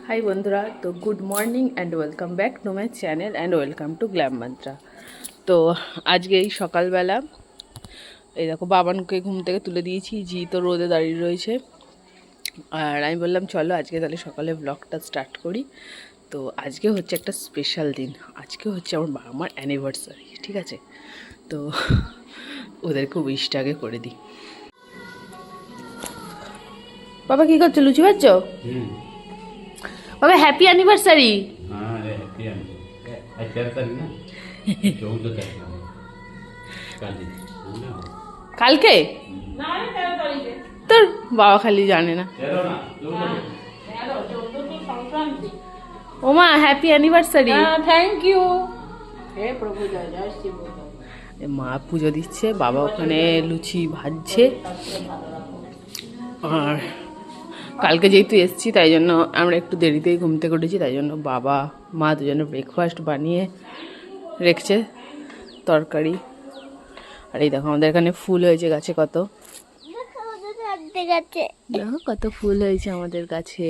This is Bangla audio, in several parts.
হাই বন্ধুরা, তো good morning and welcome back to my channel and welcome to glam mantra. তো আজকে এই সকালবেলা এই দেখো বাবানকে ঘুম থেকে তুলে দিয়েছি, জি তো রোদে দাঁড়িয়ে রয়েছে। আর আমি বললাম চলো আজকে তাহলে সকালে ব্লগটা স্টার্ট করি। তো আজকে হচ্ছে একটা স্পেশাল দিন, আজকে হচ্ছে আমার বাবা মার অ্যানিভার্সারি, ঠিক আছে? তো ওদেরকে উইশটাকে করে দিই। বাবা কী করছো, লুচি খাচ্ছ? বাবা হ্যাপি অ্যানিভার্সারি। কালকে তোর বাবা খালি জানে না। ওমা হ্যাপি অ্যানিভার্সারি। Thank you. মা পুজো দিচ্ছে, বাবা ওখানে লুচি ভাজছে। আর কালকে যেহেতু এসছি তাই জন্য আমরা একটু দেরিতেই ঘুম থেকে উঠেছি, তাই জন্য বাবা মা দুজনে ব্রেকফাস্ট বানিয়ে রেখেছে, তরকারি। আর এই দেখো আমাদের এখানে ফুল হয়েছে গাছে, কত দেখো কত ফুল হয়েছে আমাদের গাছে।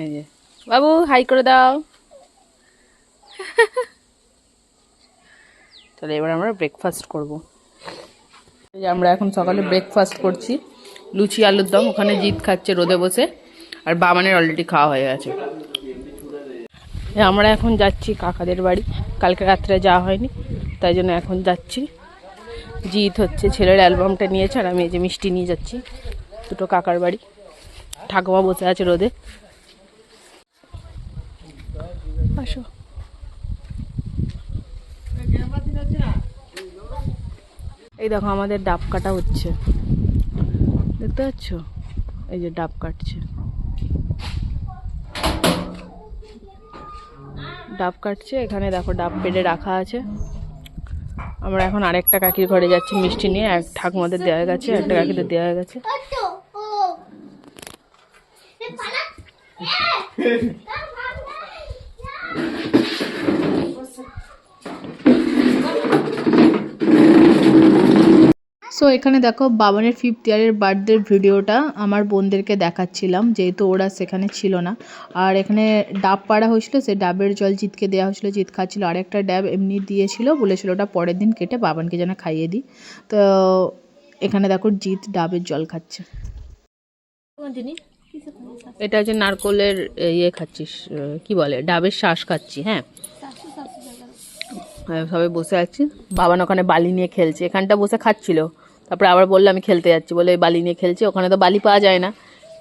এই যে বাবু হাই করে দাও। তাহলে এবার আমরা ব্রেকফাস্ট করব। এই যে আমরা এখন সকালে ব্রেকফাস্ট করছি, লুচি আলুর দম। ওখানে জিৎ খাচ্ছে রোদে বসে, আর বাবানের অলরেডি খাওয়া হয়ে গেছে। আমরা এখন যাচ্ছি কাকাদের বাড়ি, কালকে রাত্রে যাওয়া হয়নি তাই জন্য এখন যাচ্ছি। জিৎ হচ্ছে ছেলের অ্যালবামটা নিয়েছে, আর আমি এই যে মিষ্টি নিয়ে যাচ্ছি দুটো কাকার বাড়ি। ঠাকুমা বসে আছে রোদে। আসো। এই দেখো আমাদের ডাব কাটা হচ্ছে, দেখতে পাচ্ছ? এই যে ডাব কাটছে, ডাব কাটছে। এখানে দেখো ডাব পেড়ে রাখা আছে। আমরা এখন আরেকটা কাকির ঘরে যাচ্ছি মিষ্টি নিয়ে। এক ঠাকুমাদের দেওয়া গেছে, একটা কাকিদের দেওয়া গেছে। সো এখানে দেখো বাবানের 5th ইয়ারের বার্থডের ভিডিওটা আমার বোনদেরকে দেখাচ্ছিলাম, যেহেতু ওরা সেখানে ছিল না। আর এখানে ডাব পাড়া হয়েছিল, সে ডাবের জল জিতকে দেওয়া হয়েছিল, জিত খাচ্ছিল। আর একটা ডাব এমনি দিয়েছিল, বলেছিল ওটা পরের দিন কেটে বাবানকে যেন খাইয়ে দিই। তো এখানে দেখো জিত ডাবের জল খাচ্ছে। এটা হচ্ছে নারকোলের ইয়ে খাচ্ছিস, কি বলে, ডাবের শ্বাস খাচ্ছি। হ্যাঁ, সবাই বসে আছি। বাবান ওখানে বালি নিয়ে খেলছে, এখানটা বসে খাচ্ছিল। তারপরে আবার বললো আমি খেলতে যাচ্ছি, বলে বালি নিয়ে খেলছে। ওখানে তো বালি পাওয়া যায় না,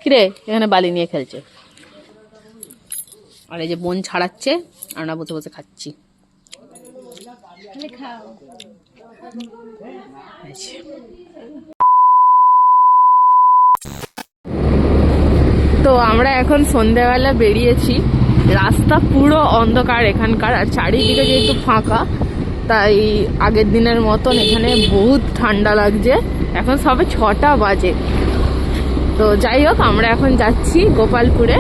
কিরে এখানে বালি নিয়ে খেলছে। আর এই যে বোন ছাড়াচ্ছে, আমরা বসে বসে খাচ্ছি। তো আমরা এখন সন্ধ্যাবেলা বেরিয়েছি, রাস্তা পুরো অন্ধকার এখানকার। আর চারিদিকে যেহেতু ফাঁকা, তাই আগের দিনের মতন এখানে বহুত ঠান্ডা লাগছে। এখন সবে 6টা বাজে। তো যাই হোক, আমরা এখন যাচ্ছি গোপালপুরে।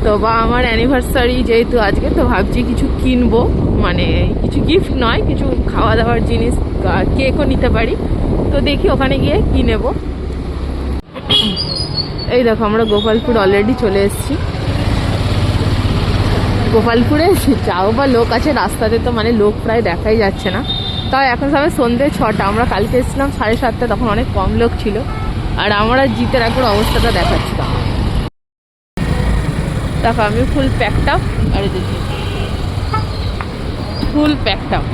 তো বা আমার অ্যানিভার্সারি যেহেতু আজকে, তো ভাবছি কিছু কিনবো, মানে কিছু গিফট নয়, কিছু খাওয়া দাওয়ার জিনিস, কেকও নিতে পারি। তো দেখি ওখানে গিয়ে কি নেব। এই দেখো আমরা গোপালপুর অলরেডি চলে এসেছি। গোপালপুরে যাও বা লোক আছে রাস্তাতে, তো মানে লোক প্রায় দেখাই যাচ্ছে না। তাও এখন সবাই সন্ধ্যে 6টা, আমরা কালকে এসেছিলাম 7:30, তখন অনেক কম লোক ছিল। আর আমরা জিতের একবার অবস্থাটা দেখাচ্ছিলাম। দেখো আমি ফুল প্যাকড আপ, আর দেখি ফুল প্যাকড আপ।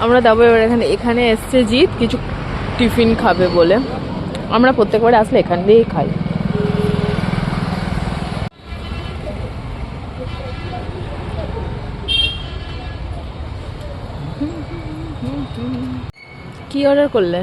আমরা যাবো এবার এখানে এসছে জিত কিছু টিফিন খাবে বলে। আমরা প্রত্যেকবারে আসলে এখান দিয়েই খাই। কি অর্ডার করলে?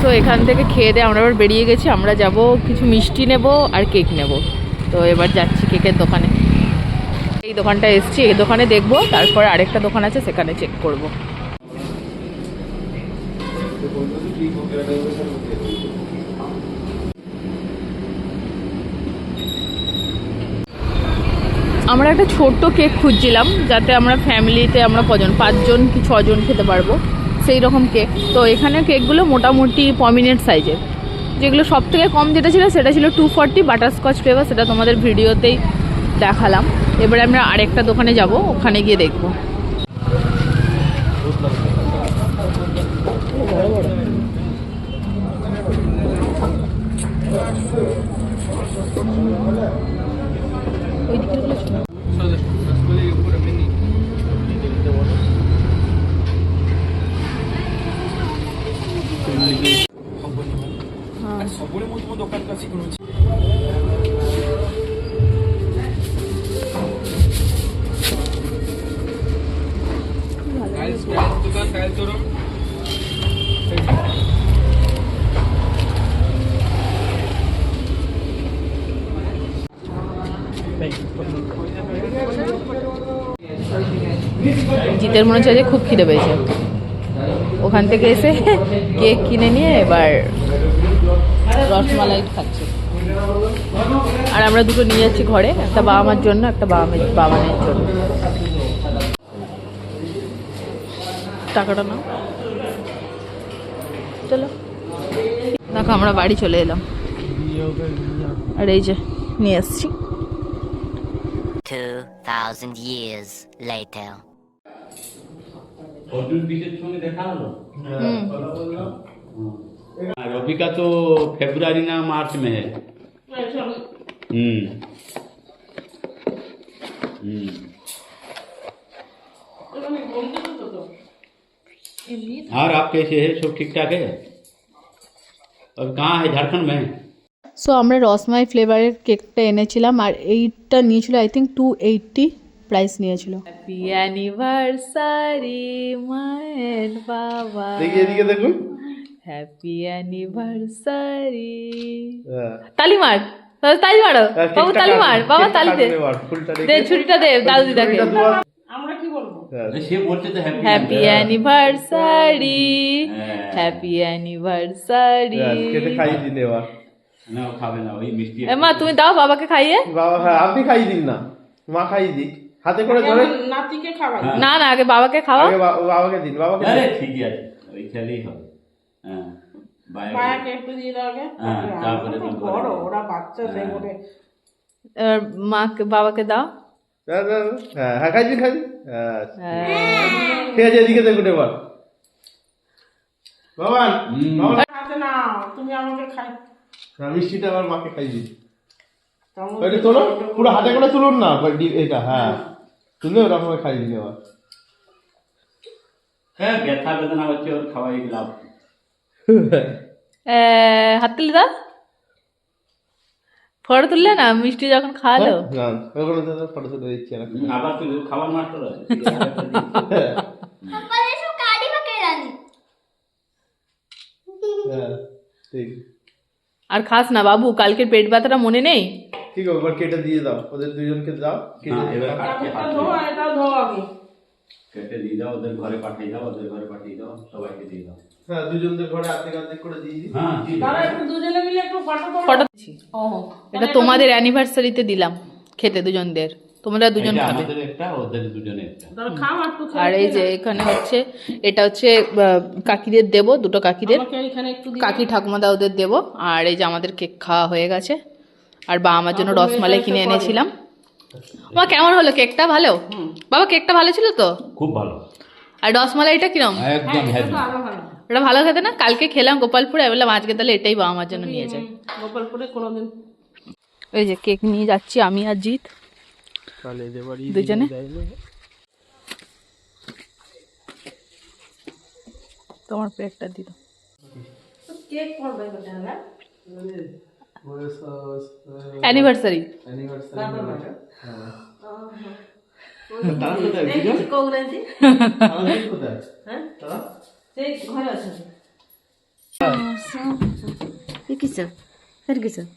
তো এখান থেকে খেয়ে দিয়ে আমরা এবার বেরিয়ে গেছি। আমরা যাব কিছু মিষ্টি নেব আর কেক নেব। তো এবার যাচ্ছি কেকের দোকানে। এই দোকানটা এসছি, এই দোকানে দেখবো, তারপরে আরেকটা দোকান আছে সেখানে চেক করব। আমরা একটা ছোট্ট কেক খুঁজছিলাম যাতে আমরা ফ্যামিলিতে আমরা কজন 5 জন কি 6 জন খেতে পারবো সেই রকম কেক। তো এখানে কেকগুলো মোটামুটি পমিনেট সাইজের, যেগুলো সব থেকে কম যেটা ছিল সেটা ছিল 240 বাটারস্কচ ফ্লেভার, সেটা তোমাদের ভিডিওতেই দেখালাম। এবারে আমরা আরেকটা দোকানে যাব, ওখানে গিয়ে দেখবো। জিতের মনে হচ্ছে যে খুব খিদে পেয়েছে, ওখান থেকে এসে কেক কিনে নিয়ে এবার রসমালাই খাচ্ছে। আর আমরা দুটো নিয়ে যাচ্ছি ঘরে, একটা বাবা মার জন্য, একটা বাবা মায়ের জন্য। টাকাটা নাও, চলো। দেখো আমরা বাড়ি চলে এলাম, আর এই যে নিয়ে এসছি। 2000 years later. रवि का तो फरवरी ना मार्च में है। और आप कैसे है? सब ठीक ठाक है? और कहाँ है? झारखंड में? সো আমরা রসমালাই ফ্লেভারের কেকটা এনেছিলাম, আর এইটা নিয়েছিল আই থিঙ্ক 280 প্রাইস নিয়েছিল। হ্যাপি অ্যানিভার্সারি মায়ের বাবা, দেখি এদিকে দেখুন। Happy anniversary. তালি মার, তালি মারো বাবু, তালি মার বাবা, তালি দে, দে ছুরিটা দে দাদু দিদাকে। আমরা কি বলবো? से बोलते तो হ্যাপি অ্যানিভার্সারি, হ্যাপি অ্যানিভার্সারি। কেটে খাইয়ে দিন এবার। ना खावे ना वही मिष्टी। মা তুমি দাও বাবাকে খাইয়ে। বাবা, হ্যাঁ আপনি খাইয়ে দিন না, মা খাইয়ে দিক, হাতে করে ধরে। নাতিকে খাওয়াই। না না, আগে বাবাকে খাওয়া। আগে বাবাকে দিন, বাবাকে দিন। अरे ठीक है, वही चलेই হবে। হ্যাঁ মায়াকে একটু দিয়ে দাও আগে। হ্যাঁ, তারপরে তো বড় ওরা বাচ্চা সেই করে। এবার মাকে বাবাকে দাও। হ্যাঁ হ্যাঁ খাই দিন, খাই দিন। ঠিক আছে, এদিকে দেখুন এবার। বাবান, হাতে নাও, তুমি আমাকে খাই। মিষ্টিটা আবার মাকে খাই দিন। এটা তোলো, পুরো হাতে করে তুলুন না এটা। হ্যাঁ তুলে ওরকম খাই দিন এবার। হ্যাঁ ব্যথা বেদনা হচ্ছে, ওর খাওয়াই লাভ। হাত তুলে দাও, ফটো তুললে না মিষ্টি যখন খাওয়ালো। না ওখানে তো ফটো তুলে দিচ্ছি না। আবার তুই খাবার মাস্টার আছে। হ্যাঁ ঠিক। আর খাস না বাবু, কালকের পেট ব্যথাটা মনে নেই? ঠিক আছে, এবার কেটে দিয়ে দাও, ওদের দুজনকে দাও। এবার কাটকে হাত ধো, এটা ধো আগে। কেটে দিয়ে দাও, ওদের ঘরে পাঠিয়ে দাও, ওদের ঘরে পাঠিয়ে দাও, সবাইকে দিয়ে দাও। হ্যাঁ দুজনদের ঘরে অর্ধেক করে দিয়ে দিই। হ্যাঁ তারা একটু দুজনে মিলে একটু ফটো করো। ফটো ও এটা তোমাদের অ্যানিভার্সারিতে দিলাম খেতে দুজনদের, তোমরা দুজন খাবে। আমাদের একটা, ওদের দুজনে একটা। তারা খাও একটু খেয়ে। আর এই যে এখানে হচ্ছে, এটা হচ্ছে কাকিদের দেবো, দুটো কাকিদের, আমাকে এখানে একটু দিয়ে কাকি ঠাকুমাদা ওদের দেবো। আর এই যে আমাদের কেক খাওয়া হয়ে গেছে, আর বা আমার জন্য রসমালাই কিনে এনেছিলাম। মা কেমন হলো কেকটা? ভালো বাবা, কেকটা ভালো ছিল তো? খুব ভালো। আর রসমালাইটা কিরম? একদম হেভি। আরো ভালো। ওটা ভালো খেতে না? কালকে খেলাম গোপালপুরে, বললাম আজকে তাহলে এটাই বাবা আমার জন্য নিয়ে যায়। গোপালপুরে কোনোদিন। ওই যে কেক নিয়ে যাচ্ছি আমি আর জিৎ দুজনে। তোমার প্লেটটা দিল। কেক করবে না? অ্যানিভার্সারি। কৌরাজি হ্যাঁ সেই ঘরে আছে।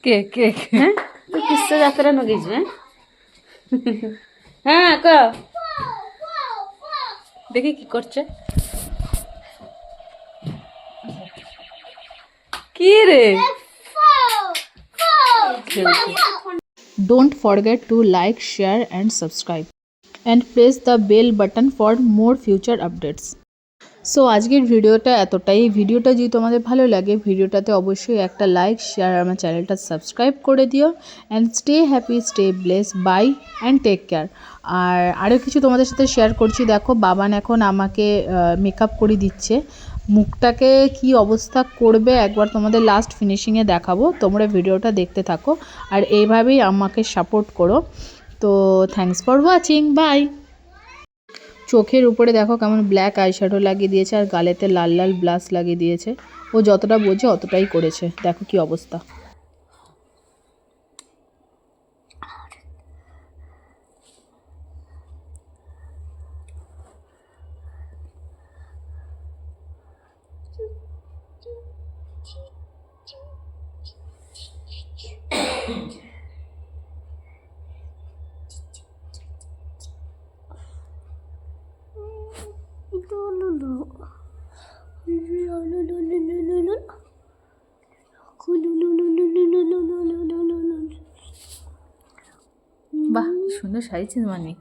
কেক কেক কিসে যাত্রা নগেছে হ্যাঁ ক দেখি কি করছে। কি রে Don't forget to like, share and subscribe and press the bell button for more future updates. So আজকের ভিডিওটা এতটাই। ভিডিওটা যদি তোমাদের ভালো লাগে ভিডিওটাতে অবশ্যই একটা লাইক শেয়ার আর আমার চ্যানেলটা সাবস্ক্রাইব করে দিও। And stay happy, stay bless, bye and take care. আর আরও কিছু তোমাদের সাথে শেয়ার করছি। দেখো বাবান এখন আমাকে মেকআপ করে দিচ্ছে। মুখটাকে কি অবস্থা করবে একবার তোমাদের লাস্ট ফিনিশিংয়ে দেখাবো, তোমরা ভিডিওটা দেখতে থাকো আর এইভাবেই আমাকে সাপোর্ট করো। তো থ্যাঙ্কস ফর ওয়াচিং, বাই। চোখের উপরে দেখো কেমন ব্ল্যাক আইশ্যাডো লাগিয়ে দিয়েছে আর গালেতে লাল লাল ব্লাশ লাগিয়ে দিয়েছে। ও যতটা বোঝে অতটাই করেছে, দেখো কি অবস্থা। বাহ, সুন্দর সাজিয়েছিস মানিক।